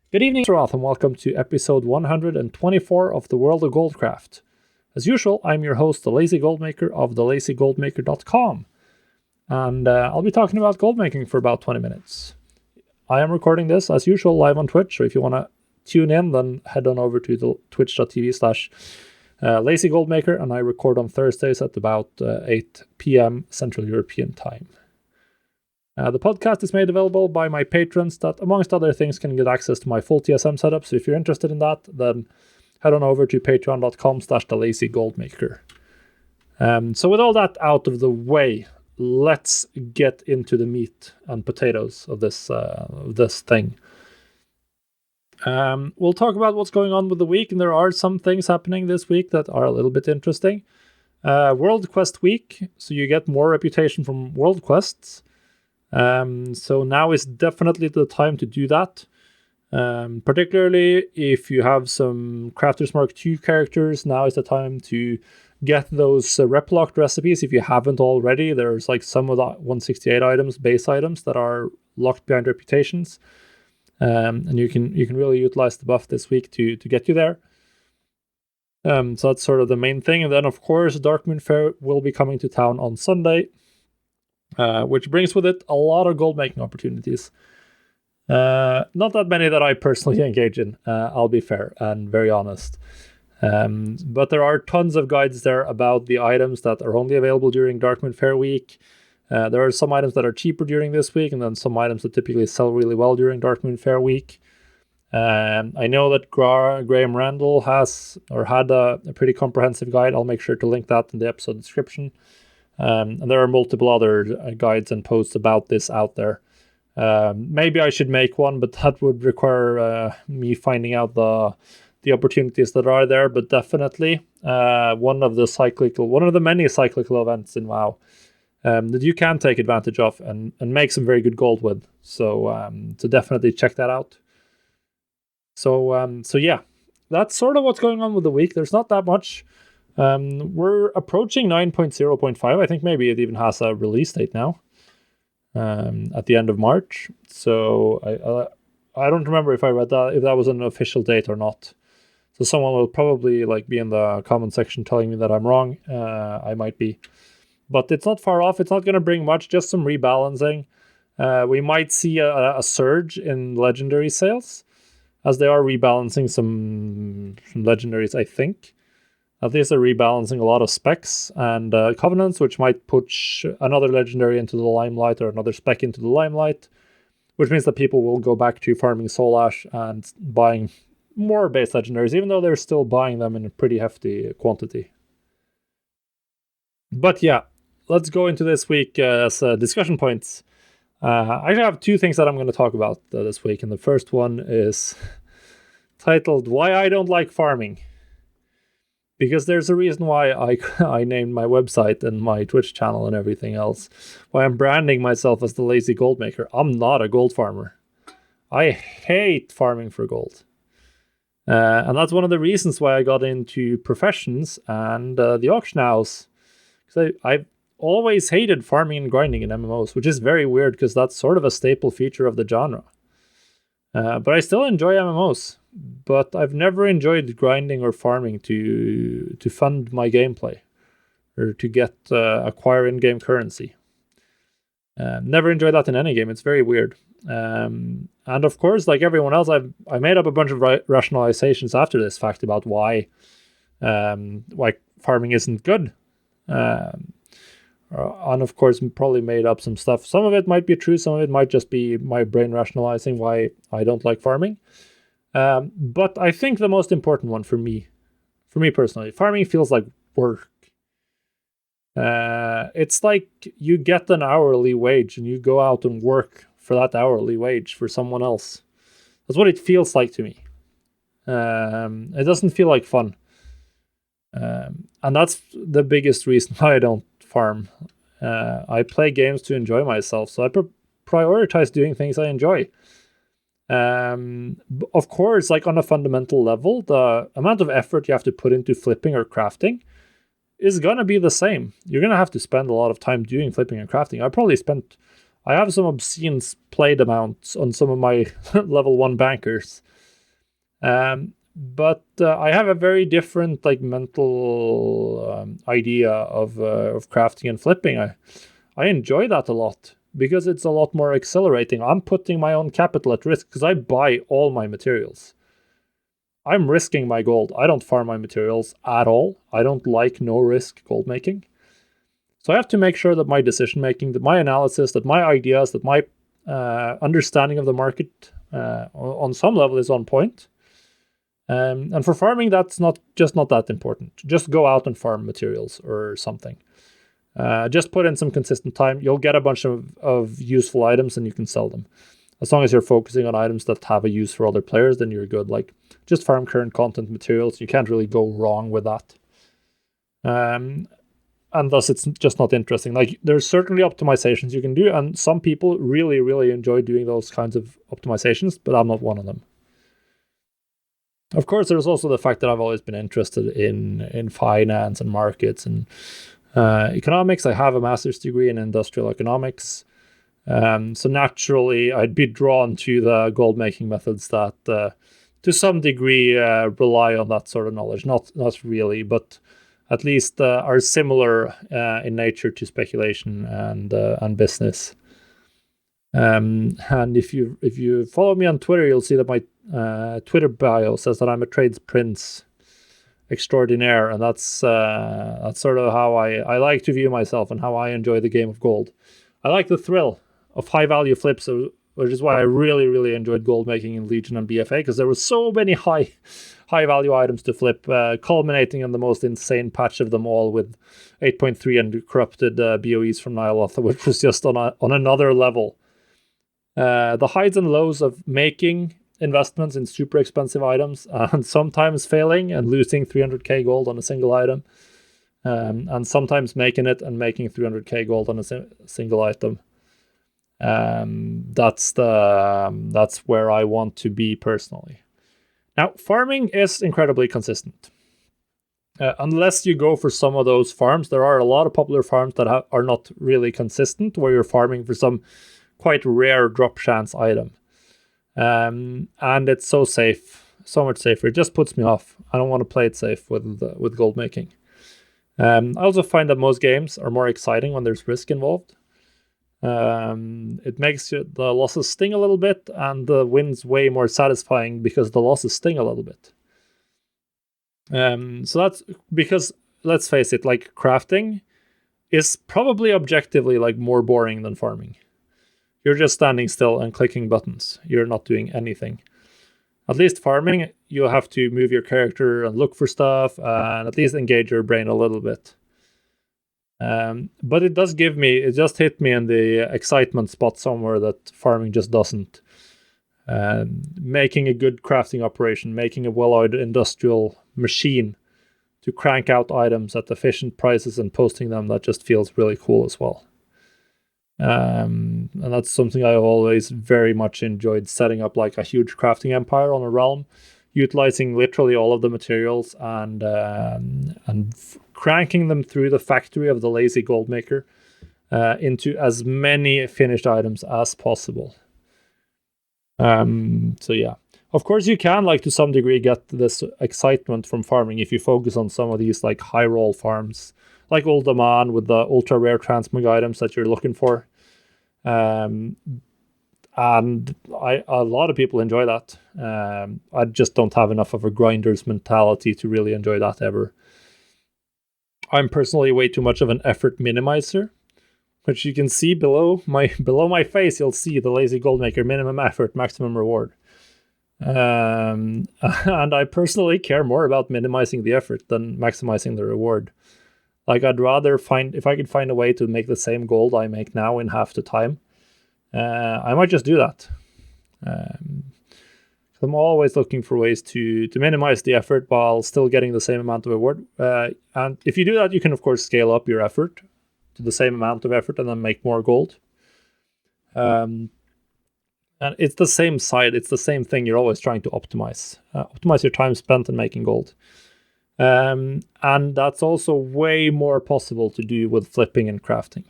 Good evening, Roth, and welcome to episode 124 of the World of Goldcraft. As usual, I'm your host, the Lazy Goldmaker of thelazygoldmaker.com, and I'll be talking about goldmaking for about 20 minutes. I am recording this, as usual, live on Twitch, so if you want to tune in, then head on over to the twitch.tv/lazygoldmaker, and I record on Thursdays at about 8 p.m. Central European Time. The podcast is made available by my patrons that, amongst other things, can get access to my full TSM setup. So if you're interested in that, then head on over to patreon.com/thelazygoldmaker. So with all that out of the way, let's get into the meat and potatoes of this thing. We'll talk about what's going on with the week, and there are some things happening this week that are a little bit interesting. World Quest week, so you get more reputation from World Quests. So now is definitely the time to do that. Particularly if you have some Crafters Mark II characters, now is the time to get those rep-locked recipes if you haven't already. There's like some of the 168 items, base items, that are locked behind reputations. And you can really utilize the buff this week to get you there. So that's sort of the main thing. And then, of course, Darkmoon Fair will be coming to town on Sunday. Which brings with it a lot of gold making opportunities. Not that many that I personally engage in, I'll be fair and very honest. But there are tons of guides there about the items that are only available during Darkmoon Fair week. There are some items that are cheaper during this week, and then some items that typically sell really well during Darkmoon Fair week. I know that Graham Randall had a pretty comprehensive guide. I'll make sure to link that in the episode description. And there are multiple other guides and posts about this out there. Maybe I should make one, but that would require me finding out the opportunities that are there. But definitely one of the many cyclical events in WoW that you can take advantage of and make some very good gold with. So definitely check that out. So yeah, that's sort of what's going on with the week. There's not that much. We're approaching 9.0.5. I think maybe it even has a release date now, at the end of March. So I don't remember if I read that, if that was an official date or not. So someone will probably be in the comment section telling me that I'm wrong. I might be, but it's not far off. It's not going to bring much, just some rebalancing. We might see a surge in legendary sales, as they are rebalancing some legendaries, I think. At least they're rebalancing a lot of specs and covenants, which might push another legendary into the limelight or another spec into the limelight, which means that people will go back to farming Soul Ash and buying more base legendaries, even though they're still buying them in a pretty hefty quantity. But yeah, let's go into this week as discussion points. I actually have two things that I'm going to talk about this week, and the first one is titled "Why I Don't Like Farming." Because there's a reason why I named my website and my Twitch channel and everything else. Why I'm branding myself as the Lazy Goldmaker. I'm not a gold farmer. I hate farming for gold. And that's one of the reasons why I got into professions and the auction house. Because I've always hated farming and grinding in MMOs, which is very weird because that's sort of a staple feature of the genre. But I still enjoy MMOs. But I've never enjoyed grinding or farming to fund my gameplay or to acquire in-game currency. Never enjoyed that in any game. It's very weird. And of course, like everyone else, I made up a bunch of rationalizations after this fact about why farming isn't good. And of course, probably made up some stuff. Some of it might be true. Some of it might just be my brain rationalizing why I don't like farming. But I think the most important one for me personally, farming feels like work. It's like you get an hourly wage and you go out and work for that hourly wage for someone else. That's what it feels like to me. It doesn't feel like fun. And that's the biggest reason why I don't farm. I play games to enjoy myself, so I prioritize doing things I enjoy. Of course, on a fundamental level, the amount of effort you have to put into flipping or crafting is gonna be the same. You're gonna have to spend a lot of time doing flipping and crafting. I probably spent I have some obscene played amounts on some of my level 1 bankers. But I have a very different like mental idea of crafting and flipping. I enjoy that a lot because it's a lot more exhilarating. I'm putting my own capital at risk because I buy all my materials. I'm risking my gold. I don't farm my materials at all. I don't like no risk gold making. So I have to make sure that my decision making, that my analysis, that my ideas, that my understanding of the market on some level is on point. And for farming, that's not that important. Just go out and farm materials or something. Just put in some consistent time. You'll get a bunch of useful items and you can sell them. As long as you're focusing on items that have a use for other players, then you're good. Like, just farm current content materials. You can't really go wrong with that. And thus, it's just not interesting. Like, there's certainly optimizations you can do, and some people really, really enjoy doing those kinds of optimizations, but I'm not one of them. Of course, there's also the fact that I've always been interested in finance and markets and economics. I have a master's degree in industrial economics. So naturally, I'd be drawn to the gold making methods that, to some degree, rely on that sort of knowledge. Not really, but at least are similar in nature to speculation and business. And if you follow me on Twitter, you'll see that my Twitter bio says that I'm a trades prince extraordinaire, and that's sort of how I like to view myself and how I enjoy the game of gold. I like the thrill of high value flips, which is why I really, really enjoyed gold making in Legion and BFA, because there were so many high value items to flip, culminating in the most insane patch of them all with 8.3 and corrupted BOEs from Nyloth, which was just on another level. The highs and lows of making investments in super expensive items and sometimes failing and losing 300k gold on a single item, and sometimes making it and making 300k gold on a single item. That's where I want to be personally. Now, farming is incredibly consistent. Unless you go for some of those farms, there are a lot of popular farms that are not really consistent, where you're farming for some quite rare drop chance item. And it's so safe, so much safer. It just puts me off. I don't want to play it safe with gold making. I also find that most games are more exciting when there's risk involved. It makes the losses sting a little bit, and the wins way more satisfying because the losses sting a little bit. So that's because, let's face it, like, crafting is probably objectively like more boring than farming. You're just standing still and clicking buttons. You're not doing anything. At least farming, you have to move your character and look for stuff and at least engage your brain a little bit. But it just hit me in the excitement spot somewhere that farming just doesn't. Making a good crafting operation, making a well-oiled industrial machine to crank out items at efficient prices and posting them, that just feels really cool as well. And that's something I always very much enjoyed, setting up like a huge crafting empire on a realm, utilizing literally all of the materials and cranking them through the factory of the lazy gold maker into as many finished items as possible. So yeah, of course you can, like, to some degree get this excitement from farming if you focus on some of these like high roll farms, like Uldaman with the ultra rare transmog items that you're looking for. And a lot of people enjoy that. I just don't have enough of a grinder's mentality to really enjoy that ever. I'm personally way too much of an effort minimizer, which you can see below my face. You'll see the lazy goldmaker: minimum effort, maximum reward. And I personally care more about minimizing the effort than maximizing the reward. Like, I'd rather if I could find a way to make the same gold I make now in half the time, I might just do that. I'm always looking for ways to minimize the effort while still getting the same amount of reward. And if you do that, you can of course scale up your effort to the same amount of effort and then make more gold. And it's the same side. It's the same thing. You're always trying to optimize your time spent in making gold. And that's also way more possible to do with flipping and crafting,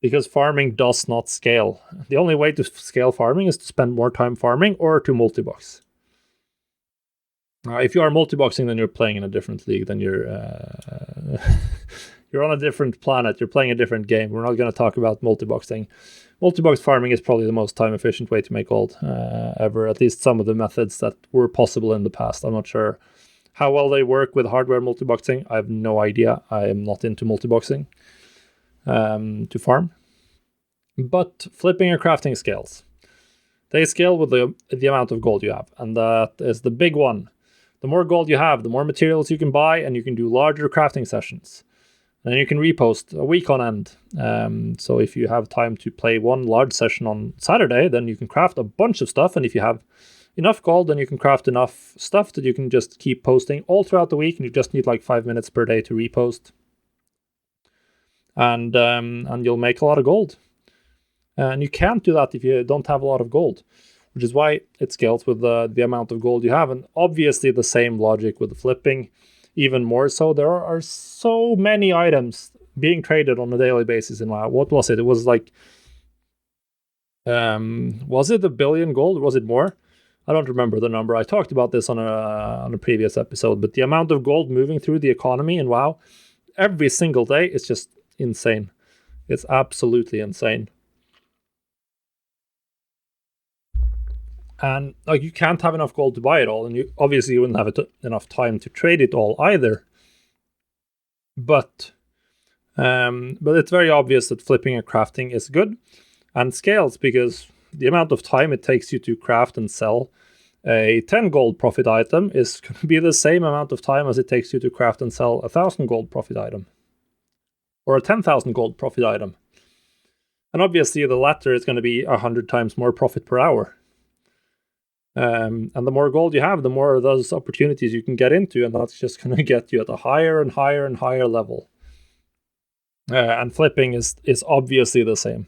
because farming does not scale. The only way to scale farming is to spend more time farming or to multi-box. If you are multi-boxing, then you're playing in a different league. Then you're you're on a different planet. You're playing a different game. We're not going to talk about multi-boxing. Multi-box farming is probably the most time-efficient way to make gold ever. At least some of the methods that were possible in the past. I'm not sure how well they work with hardware multi-boxing. I have no idea. I am not into multi-boxing to farm. But flipping and crafting scales. They scale with the amount of gold you have. And that is the big one. The more gold you have, the more materials you can buy, and you can do larger crafting sessions. And you can repost a week on end. So if you have time to play one large session on Saturday, then you can craft a bunch of stuff. And if you have enough gold, then you can craft enough stuff that you can just keep posting all throughout the week. And you just need like 5 minutes per day to repost. And you'll make a lot of gold. And you can't do that if you don't have a lot of gold, which is why it scales with the amount of gold you have. And obviously the same logic with the flipping, even more so. There are so many items being traded on a daily basis in WoW. What was it? It was like, was it 1 billion gold? Was it more? I don't remember the number. I talked about this on a previous episode, but the amount of gold moving through the economy in WoW every single day is just insane. It's absolutely insane. And like, you can't have enough gold to buy it all, and you wouldn't have enough time to trade it all either. But it's very obvious that flipping and crafting is good and scales, because the amount of time it takes you to craft and sell a 10 gold profit item is going to be the same amount of time as it takes you to craft and sell 1,000 gold profit item, or a 10,000 gold profit item. And obviously the latter is going to be 100 times more profit per hour. And the more gold you have, the more of those opportunities you can get into, and that's just going to get you at a higher and higher and higher level. And flipping is obviously the same.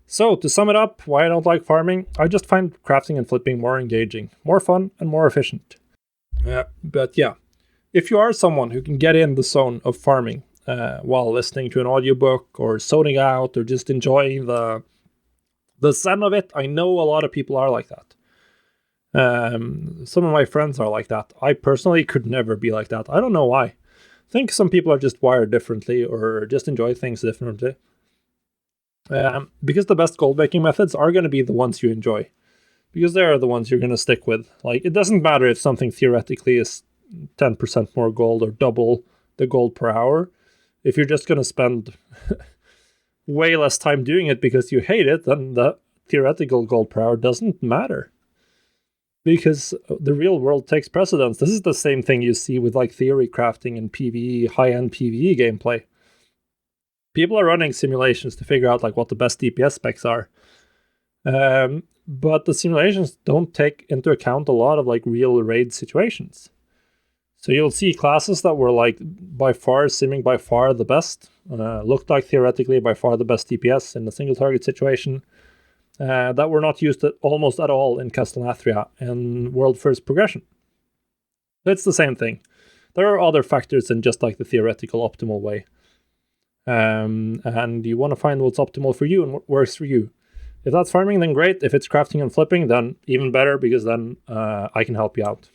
So to sum it up, why I don't like farming, I just find crafting and flipping more engaging, more fun, and more efficient. But yeah, if you are someone who can get in the zone of farming while listening to an audiobook or zoning out or just enjoying the zen of it, I know a lot of people are like that. Some of my friends are like that. I personally could never be like that. I don't know why. I think some people are just wired differently or just enjoy things differently. Because the best gold making methods are going to be the ones you enjoy, because they are the ones you're going to stick with. Like, it doesn't matter if something theoretically is 10% more gold or double the gold per hour. If you're just going to spend way less time doing it because you hate it, then the theoretical gold per hour doesn't matter, because the real world takes precedence. This is the same thing you see with like theory crafting and PvE, high-end PvE gameplay. People are running simulations to figure out like what the best DPS specs are. But the simulations don't take into account a lot of like real raid situations. So you'll see classes that were like by far the best, looked like theoretically by far the best DPS in a single target situation, that were not used almost at all in Castlanathria and World First Progression. It's the same thing. There are other factors than just like the theoretical optimal way. And you want to find what's optimal for you and what works for you. If that's farming, then great. If it's crafting and flipping, then even better, because then I can help you out.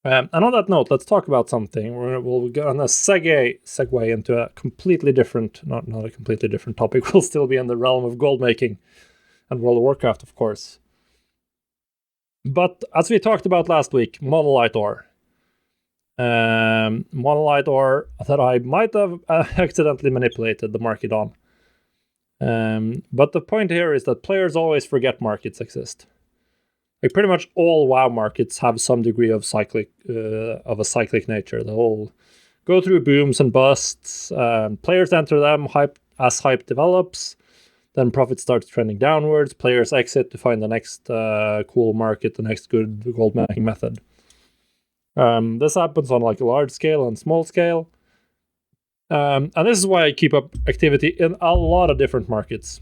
And on that note, let's talk about something. We'll go on a segue into a completely different, not a completely different topic. We'll still be in the realm of gold making and World of Warcraft, of course. But as we talked about last week, monolite ore. Monolite ore that I might have accidentally manipulated the market on. But the point here is that players always forget markets exist. Like, pretty much all WoW markets have some degree of a cyclic nature. They all go through booms and busts. Players enter them as hype develops. Then profit starts trending downwards. Players exit to find the next cool market, the next good gold making method. This happens on like a large scale and small scale. And this is why I keep up activity in a lot of different markets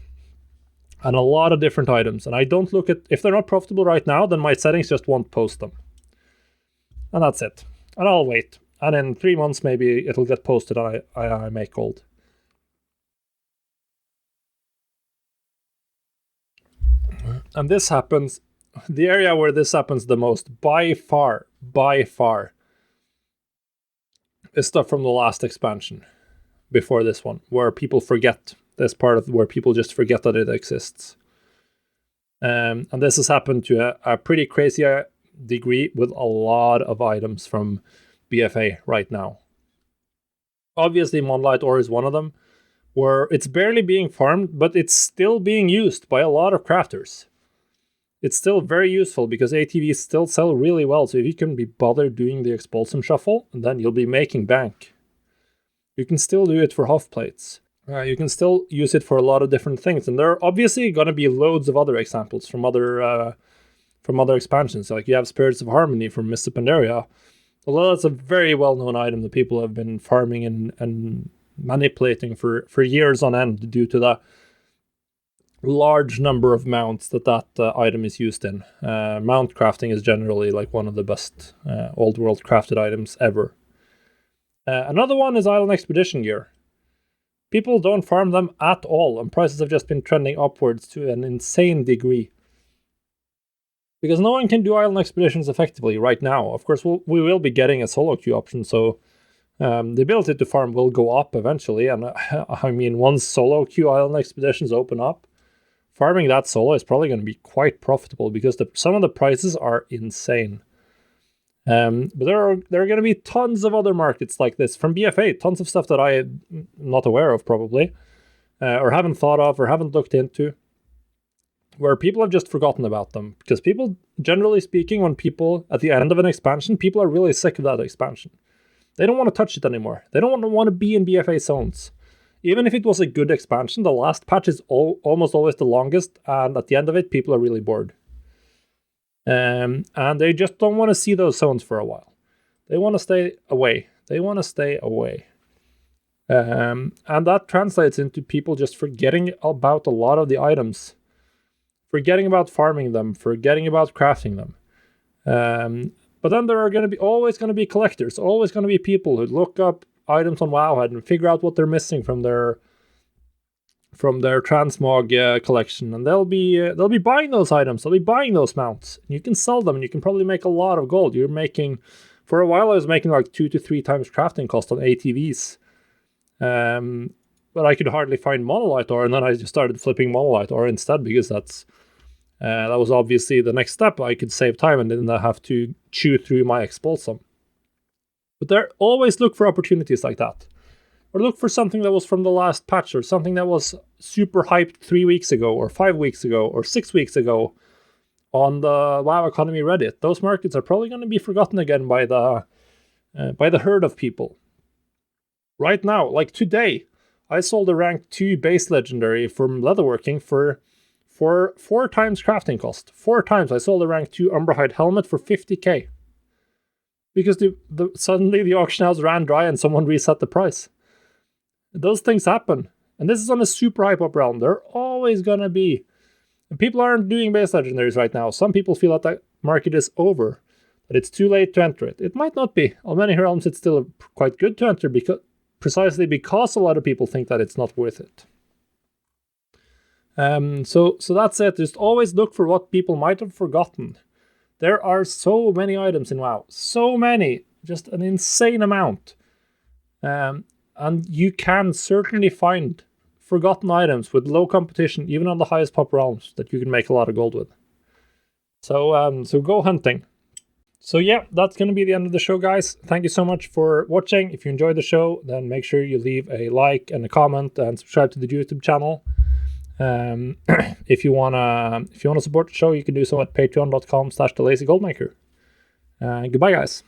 and a lot of different items. And I don't look at, if they're not profitable right now, then my settings just won't post them. And that's it. And I'll wait. And in 3 months, maybe it'll get posted and I make gold. And this happens, the area where this happens the most, by far, is stuff from the last expansion before this one, where people forget this part of where people just forget that it exists. And this has happened to a pretty crazy degree with a lot of items from BFA right now. Obviously, Monolith Ore is one of them, where it's barely being farmed, but it's still being used by a lot of crafters. It's still very useful because ATVs still sell really well, so if you can be bothered doing the Expulsum Shuffle, then you'll be making bank. You can still do it for Huff Plates. You can still use it for a lot of different things, and there are obviously going to be loads of other examples from other expansions. Like you have Spirits of Harmony from Mist of Pandaria. Although that's a very well-known item that people have been farming and manipulating for years on end due to the large number of mounts that item is used in. Mount crafting is generally like one of the best old world crafted items ever. Another one is Island Expedition gear. People don't farm them at all, and prices have just been trending upwards to an insane degree. Because no one can do Island Expeditions effectively right now. Of course, we will be getting a solo queue option, so the ability to farm will go up eventually. And I mean, once solo queue Island Expeditions open up, farming that solo is probably going to be quite profitable because some of the prices are insane. But there are going to be tons of other markets like this from BFA, tons of stuff that I'm not aware of probably, or haven't thought of or haven't looked into, where people have just forgotten about them. Because people, generally speaking, when people, at the end of an expansion, people are really sick of that expansion. They don't want to touch it anymore. They don't want to be in BFA zones. Even if it was a good expansion, the last patch is almost always the longest, and at the end of it, people are really bored. And they just don't want to see those zones for a while. They want to stay away. And that translates into people just forgetting about a lot of the items. Forgetting about farming them, forgetting about crafting them. But then there are always going to be collectors, always going to be people who look up items on Wowhead and figure out what they're missing from their transmog collection, and they'll be buying those items, they'll be buying those mounts. You can sell them, and you can probably make a lot of gold. You're making, for a while I was making like 2 to 3 times crafting cost on ATVs. But I could hardly find Monolith Ore, and then I just started flipping Monolith Ore instead because that was obviously the next step. I could save time and didn't have to chew through my Expulsum. But always look for opportunities like that. Or look for something that was from the last patch, or something that was super hyped 3 weeks ago, or 5 weeks ago, or 6 weeks ago on the WoW Economy Reddit. Those markets are probably going to be forgotten again by the herd of people. Right now, like today, I sold a rank 2 base legendary from leatherworking for 4 times crafting cost. 4 times I sold a rank 2 Umberhide helmet for 50k. Because suddenly the auction house ran dry and someone reset the price. Those things happen. And this is on a super hype up realm. They're always gonna be. And people aren't doing base legendaries right now. Some people feel that market is over. That it's too late to enter it. It might not be. On many realms it's still quite good to enter precisely because a lot of people think that it's not worth it. So that's it. Just always look for what people might have forgotten. There are so many items in WoW. So many. Just an insane amount. And you can certainly find forgotten items with low competition, even on the highest pop realms, that you can make a lot of gold with. So go hunting. So yeah, that's going to be the end of the show, guys. Thank you so much for watching. If you enjoyed the show, then make sure you leave a like and a comment and subscribe to the YouTube channel. If you wanna support the show, you can do so at patreon.com/thelazygoldmaker. Goodbye, guys.